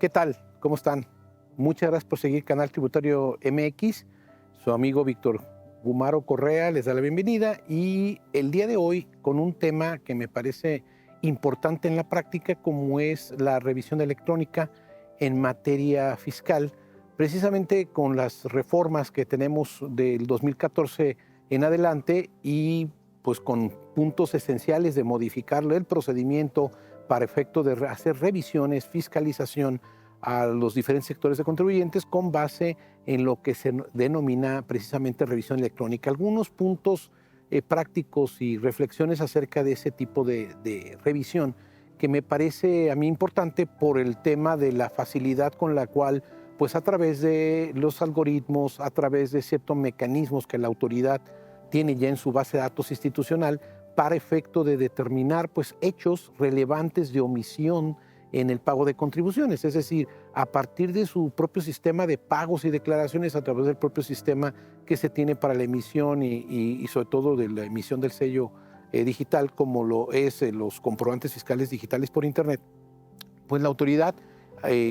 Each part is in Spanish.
¿Qué tal? ¿Cómo están? Muchas gracias por seguir Canal Tributario MX. Su amigo Víctor Gumaro Correa les da la bienvenida y el día de hoy con un tema que me parece importante en la práctica, como es la revisión electrónica en materia fiscal, precisamente con las reformas que tenemos del 2014 en adelante y pues con puntos esenciales de modificar el procedimiento para efecto de hacer revisiones, fiscalización a los diferentes sectores de contribuyentes con base en lo que se denomina precisamente revisión electrónica. Algunos puntos prácticos y reflexiones acerca de ese tipo de revisión que me parece a mí importante por el tema de la facilidad con la cual, pues a través de los algoritmos, a través de ciertos mecanismos que la autoridad tiene ya en su base de datos institucional para efecto de determinar pues, hechos relevantes de omisión en el pago de contribuciones, es decir, a partir de su propio sistema de pagos y declaraciones, a través del propio sistema que se tiene para la emisión y sobre todo de la emisión del sello digital, como lo es los comprobantes fiscales digitales por Internet, pues la autoridad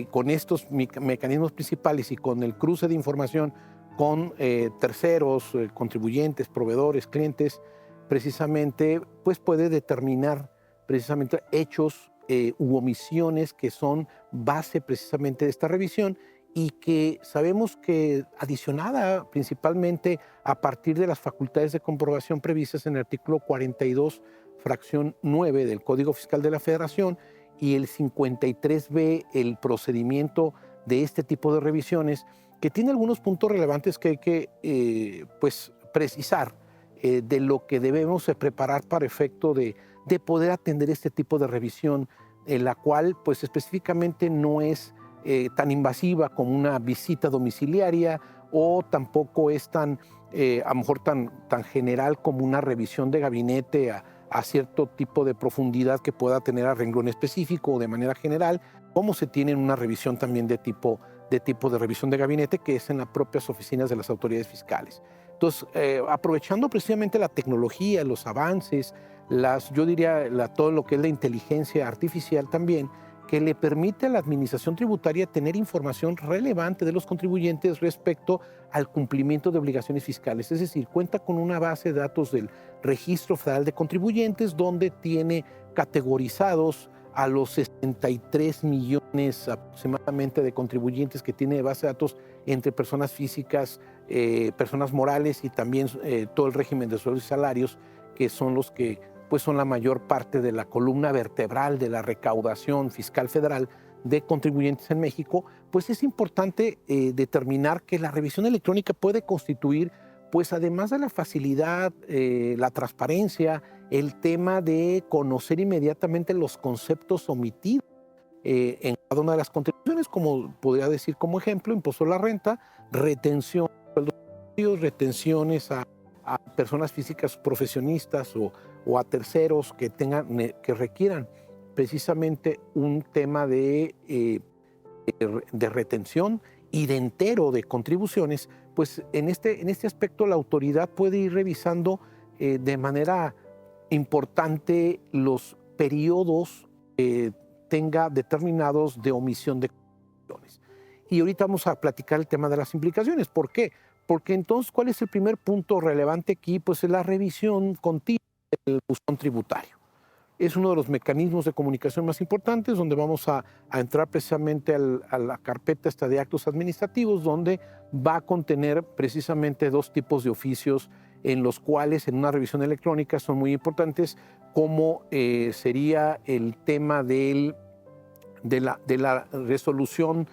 con estos mecanismos principales y con el cruce de información con terceros, contribuyentes, proveedores, clientes, precisamente pues puede determinar precisamente hechos u omisiones que son base precisamente de esta revisión y que sabemos que adicionada principalmente a partir de las facultades de comprobación previstas en el artículo 42, fracción 9 del Código Fiscal de la Federación y el 53B, el procedimiento de este tipo de revisiones, que tiene algunos puntos relevantes que hay que pues, precisar de lo que debemos preparar para efecto de poder atender este tipo de revisión, en la cual pues específicamente no es tan invasiva como una visita domiciliaria o tampoco es tan, a lo mejor tan general como una revisión de gabinete a cierto tipo de profundidad que pueda tener a renglón específico o de manera general, como se tiene en una revisión también de tipo de revisión de gabinete, que es en las propias oficinas de las autoridades fiscales. Entonces, aprovechando precisamente la tecnología, los avances, yo diría todo lo que es la inteligencia artificial también, que le permite a la administración tributaria tener información relevante de los contribuyentes respecto al cumplimiento de obligaciones fiscales. Es decir, cuenta con una base de datos del Registro Federal de Contribuyentes, donde tiene categorizados a los 63 millones aproximadamente de contribuyentes que tiene de base de datos entre personas físicas, personas morales y también todo el régimen de sueldos y salarios, que son los que pues son la mayor parte de la columna vertebral de la recaudación fiscal federal de contribuyentes en México. Pues es importante determinar que la revisión electrónica puede constituir, pues además de la facilidad, la transparencia, el tema de conocer inmediatamente los conceptos omitidos en cada una de las contribuciones, como podría decir como ejemplo, impuesto a la renta, retención, retenciones a personas físicas profesionistas o a terceros que requieran precisamente un tema de retención y de entero de contribuciones, pues en este aspecto la autoridad puede ir revisando de manera importante los periodos tenga determinados de omisión de contribuciones. Y ahorita vamos a platicar el tema de las implicaciones. ¿Por qué? Porque entonces, ¿cuál es el primer punto relevante aquí? Pues es la revisión continua del buzón tributario. Es uno de los mecanismos de comunicación más importantes, donde vamos a entrar precisamente a la carpeta esta de actos administrativos, donde va a contener precisamente dos tipos de oficios en los cuales en una revisión electrónica son muy importantes, como sería el tema de la resolución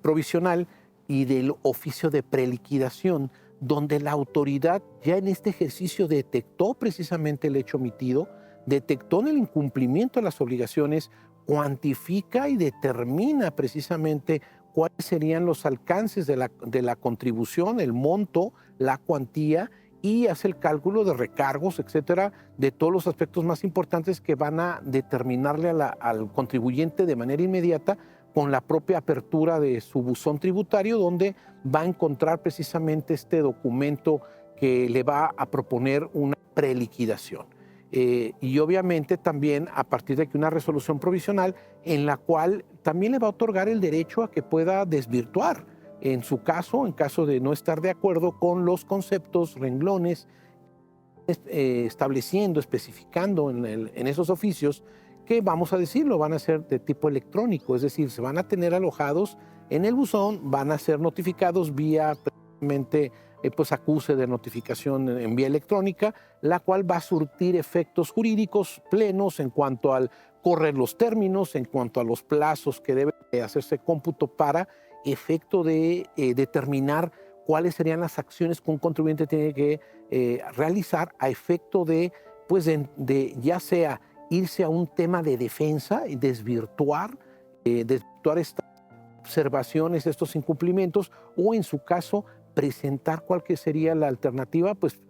provisional y del oficio de preliquidación, donde la autoridad ya en este ejercicio detectó precisamente el hecho omitido, detectó en el incumplimiento de las obligaciones, cuantifica y determina precisamente cuáles serían los alcances de la contribución, el monto, la cuantía, y hace el cálculo de recargos, etcétera, de todos los aspectos más importantes que van a determinarle al contribuyente de manera inmediata con la propia apertura de su buzón tributario, donde va a encontrar precisamente este documento que le va a proponer una preliquidación. Y obviamente también a partir de que una resolución provisional en la cual también le va a otorgar el derecho a que pueda desvirtuar, en su caso, en caso de no estar de acuerdo con los conceptos, renglones, estableciendo, especificando en esos oficios, que vamos a decirlo, van a ser de tipo electrónico, es decir, se van a tener alojados en el buzón, van a ser notificados vía precisamente pues acuse de notificación en vía electrónica, la cual va a surtir efectos jurídicos plenos en cuanto al correr los términos, en cuanto a los plazos que debe hacerse cómputo para efecto de determinar cuáles serían las acciones que un contribuyente tiene que realizar a efecto de, pues de ya sea irse a un tema de defensa y desvirtuar estas observaciones, estos incumplimientos, o en su caso presentar cuál que sería la alternativa, pues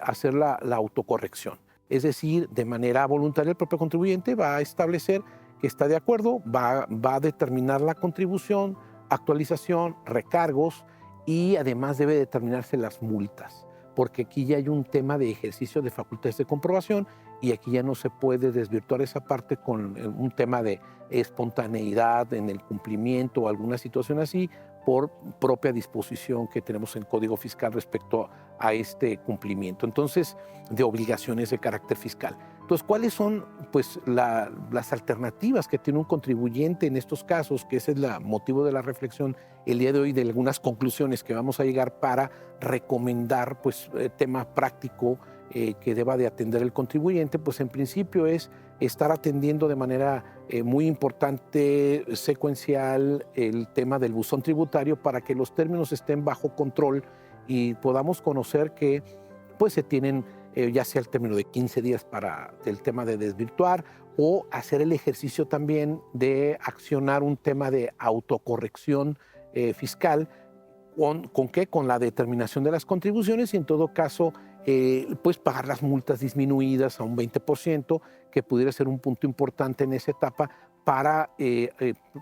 hacer la autocorrección. Es decir, de manera voluntaria el propio contribuyente va a establecer que está de acuerdo, va a determinar la contribución, actualización, recargos, y además debe determinarse las multas, porque aquí ya hay un tema de ejercicio de facultades de comprobación y aquí ya no se puede desvirtuar esa parte con un tema de espontaneidad en el cumplimiento o alguna situación así por propia disposición que tenemos en Código Fiscal respecto a este cumplimiento. Entonces, de obligaciones de carácter fiscal. Entonces, ¿cuáles son pues, las alternativas que tiene un contribuyente en estos casos? Que ese es el motivo de la reflexión el día de hoy, de algunas conclusiones que vamos a llegar para recomendar pues, tema práctico que deba de atender el contribuyente. Pues en principio es estar atendiendo de manera muy importante, secuencial, el tema del buzón tributario para que los términos estén bajo control y podamos conocer que pues se tienen ya sea el término de 15 días para el tema de desvirtuar o hacer el ejercicio también de accionar un tema de autocorrección fiscal. ¿Con qué? Con la determinación de las contribuciones y en todo caso pues pagar las multas disminuidas a un 20%, que pudiera ser un punto importante en esa etapa para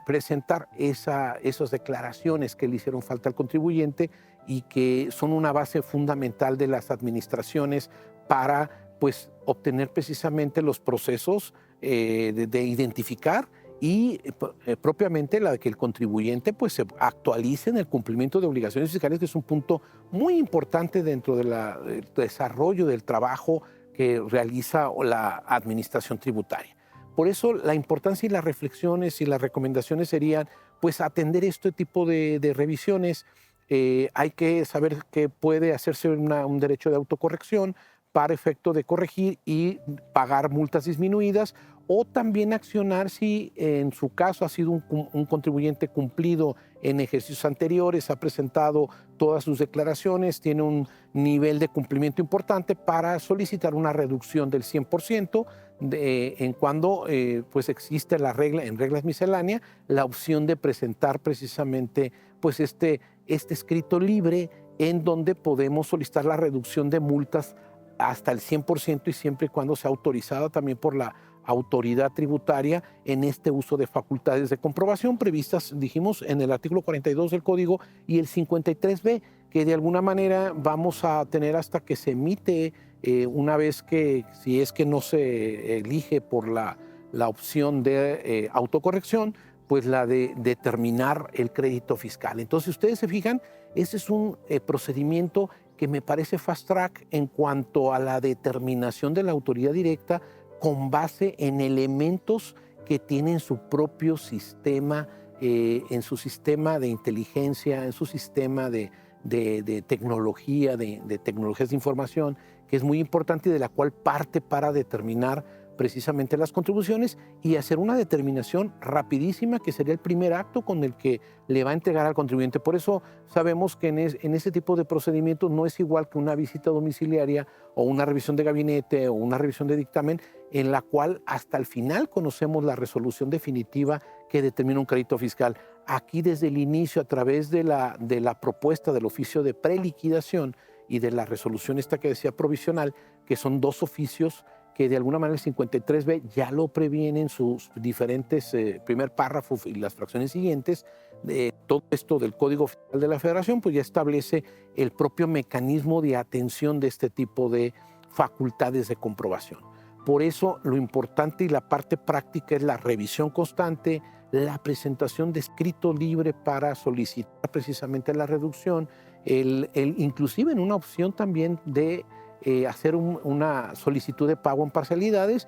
presentar esas declaraciones que le hicieron falta al contribuyente y que son una base fundamental de las administraciones para pues, obtener precisamente los procesos de identificar y propiamente la de que el contribuyente pues, se actualice en el cumplimiento de obligaciones fiscales, que es un punto muy importante dentro del desarrollo del trabajo que realiza la administración tributaria. Por eso la importancia y las reflexiones y las recomendaciones serían pues, atender este tipo de revisiones. Hay que saber que puede hacerse un derecho de autocorrección para efecto de corregir y pagar multas disminuidas, o también accionar si en su caso ha sido un contribuyente cumplido en ejercicios anteriores, ha presentado todas sus declaraciones, tiene un nivel de cumplimiento importante para solicitar una reducción del 100% en cuando pues existe en reglas misceláneas la opción de presentar precisamente pues este escrito libre en donde podemos solicitar la reducción de multas hasta el 100% y siempre y cuando sea autorizada también por la autoridad tributaria en este uso de facultades de comprobación previstas, dijimos, en el artículo 42 del Código y el 53B, que de alguna manera vamos a tener hasta que se emite una vez que, si es que no se elige por la opción de autocorrección, pues la de determinar el crédito fiscal. Entonces, si ustedes se fijan, ese es un procedimiento que me parece fast track en cuanto a la determinación de la autoridad directa con base en elementos que tienen su propio sistema, en su sistema de inteligencia, en su sistema de tecnología, de tecnologías de información, que es muy importante y de la cual parte para determinar precisamente las contribuciones y hacer una determinación rapidísima, que sería el primer acto con el que le va a entregar al contribuyente. Por eso sabemos que en ese tipo de procedimientos no es igual que una visita domiciliaria o una revisión de gabinete o una revisión de dictamen, en la cual hasta el final conocemos la resolución definitiva que determina un crédito fiscal. Aquí desde el inicio, a través de la propuesta del oficio de preliquidación y de la resolución esta que decía provisional, que son dos oficios que de alguna manera el 53B ya lo previene en sus diferentes primer párrafo y las fracciones siguientes. Todo esto del Código Fiscal de la Federación pues ya establece el propio mecanismo de atención de este tipo de facultades de comprobación. Por eso lo importante y la parte práctica es la revisión constante, la presentación de escrito libre para solicitar precisamente la reducción, inclusive en una opción también de hacer una solicitud de pago en parcialidades,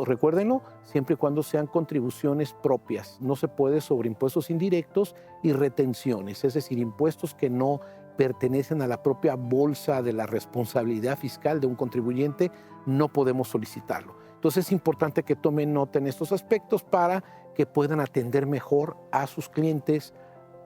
recuérdenlo, siempre y cuando sean contribuciones propias. No se puede sobre impuestos indirectos y retenciones, es decir, impuestos que no pertenecen a la propia bolsa de la responsabilidad fiscal de un contribuyente, no podemos solicitarlo. Entonces es importante que tomen nota en estos aspectos para que puedan atender mejor a sus clientes,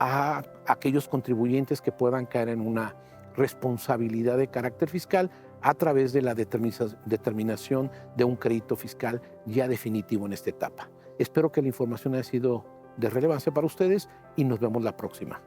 a aquellos contribuyentes que puedan caer en una responsabilidad de carácter fiscal a través de la determinación de un crédito fiscal ya definitivo en esta etapa. Espero que la información haya sido de relevancia para ustedes y nos vemos la próxima.